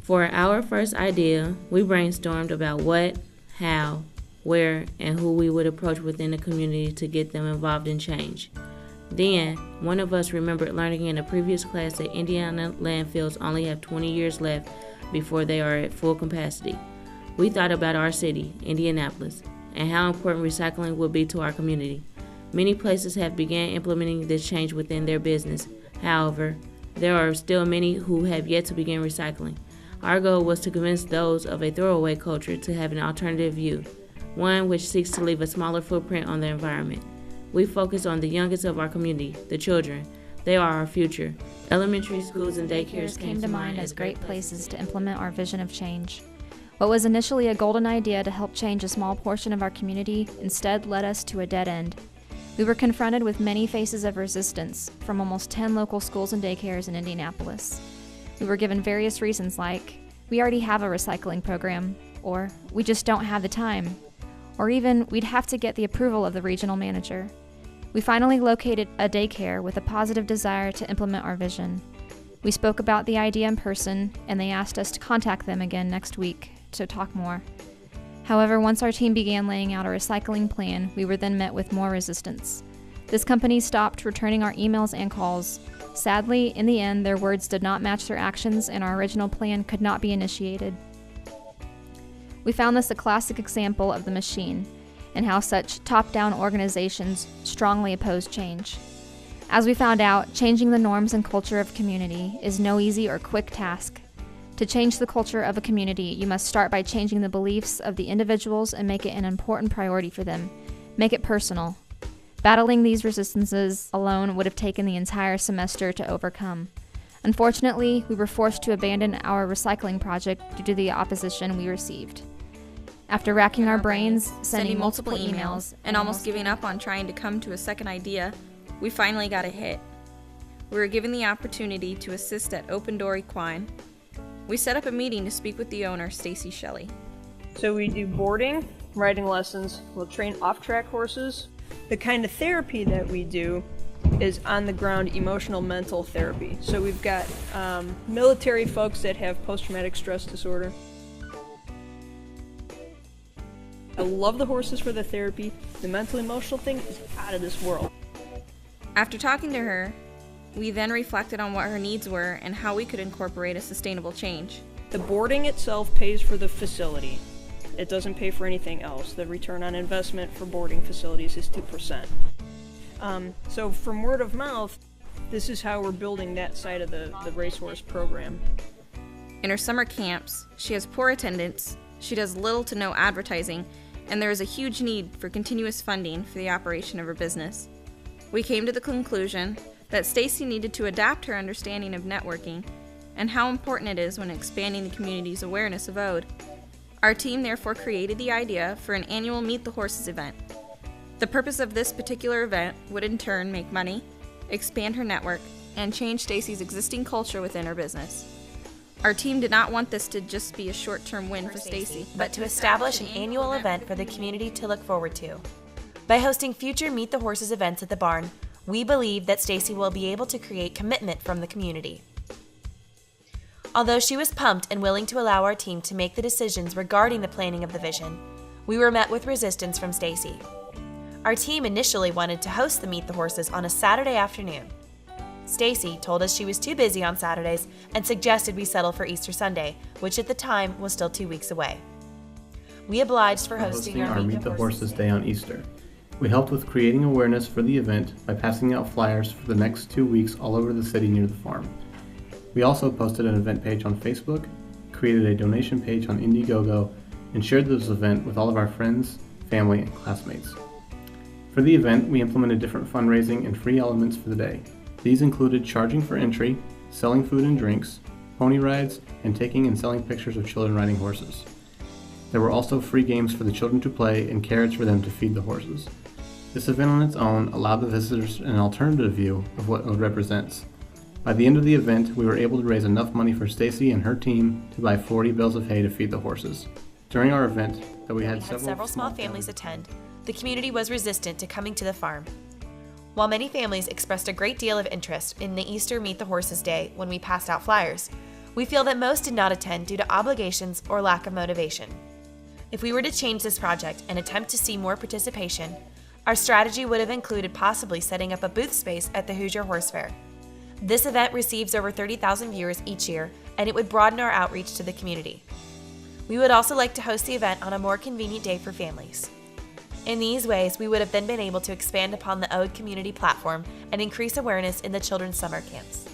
For our first idea, we brainstormed about what, how, where, and who we would approach within the community to get them involved in change. Then, one of us remembered learning in a previous class that Indiana landfills only have 20 years left before they are at full capacity. We thought about our city, Indianapolis, and how important recycling would be to our community. Many places have begun implementing this change within their business. However, there are still many who have yet to begin recycling. Our goal was to convince those of a throwaway culture to have an alternative view, one which seeks to leave a smaller footprint on the environment. We focus on the youngest of our community, the children. They are our future. Elementary schools and daycares came to mind as great places to implement our vision of change. What was initially a golden idea to help change a small portion of our community instead led us to a dead end. We were confronted with many faces of resistance from almost 10 local schools and daycares in Indianapolis. We were given various reasons like, we already have a recycling program, or we just don't have the time, or even we'd have to get the approval of the regional manager. We finally located a daycare with a positive desire to implement our vision. We spoke about the idea in person, and they asked us to contact them again next week to talk more. However, once our team began laying out a recycling plan, we were then met with more resistance. This company stopped returning our emails and calls. Sadly, in the end, their words did not match their actions, and our original plan could not be initiated. We found this a classic example of the machine, and how such top-down organizations strongly oppose change. As we found out, changing the norms and culture of community is no easy or quick task. To change the culture of a community, you must start by changing the beliefs of the individuals and make it an important priority for them. Make it personal. Battling these resistances alone would have taken the entire semester to overcome. Unfortunately, we were forced to abandon our recycling project due to the opposition we received. After racking our brains, sending multiple emails, and almost giving up on trying to come to a second idea, we finally got a hit. We were given the opportunity to assist at Open Door Equine. We set up a meeting to speak with the owner, Stacy Shelley. So we do boarding, riding lessons, we'll train off-track horses. The kind of therapy that we do is on-the-ground emotional mental therapy. So we've got military folks that have post-traumatic stress disorder. I love the horses for the therapy. The mental emotional thing is out of this world. After talking to her, we then reflected on what her needs were and how we could incorporate a sustainable change. The boarding itself pays for the facility. It doesn't pay for anything else. The return on investment for boarding facilities is 2%. So from word of mouth, this is how we're building that side of the racehorse program. In her summer camps, she has poor attendance, she does little to no advertising, and there is a huge need for continuous funding for the operation of her business. We came to the conclusion that Stacy needed to adapt her understanding of networking and how important it is when expanding the community's awareness of ODE. Our team therefore created the idea for an annual Meet the Horses event. The purpose of this particular event would in turn make money, expand her network, and change Stacy's existing culture within her business. Our team did not want this to just be a short-term win for Stacy, but to establish an annual event for the community to look forward to. By hosting future Meet the Horses events at the barn, we believe that Stacy will be able to create commitment from the community. Although she was pumped and willing to allow our team to make the decisions regarding the planning of the vision, we were met with resistance from Stacy. Our team initially wanted to host the Meet the Horses on a Saturday afternoon. Stacy told us she was too busy on Saturdays and suggested we settle for Easter Sunday, which at the time was still 2 weeks away. We obliged for hosting our Meet the Horses Day on Easter. We helped with creating awareness for the event by passing out flyers for the next 2 weeks all over the city near the farm. We also posted an event page on Facebook, created a donation page on Indiegogo, and shared this event with all of our friends, family, and classmates. For the event, we implemented different fundraising and free elements for the day. These included charging for entry, selling food and drinks, pony rides, and taking and selling pictures of children riding horses. There were also free games for the children to play and carrots for them to feed the horses. This event on its own allowed the visitors an alternative view of what ODE represents. By the end of the event, we were able to raise enough money for Stacy and her team to buy 40 bales of hay to feed the horses. During our event, that we had several small families attend, the community was resistant to coming to the farm. While many families expressed a great deal of interest in the Easter Meet the Horses Day when we passed out flyers, We feel that most did not attend due to obligations or lack of motivation. If we were to change this project and attempt to see more participation, our strategy would have included possibly setting up a booth space at the Hoosier Horse Fair. This event receives over 30,000 viewers each year, and it would broaden our outreach to the community. We would also like to host the event on a more convenient day for families. In these ways, we would have then been able to expand upon the OAD community platform and increase awareness in the children's summer camps.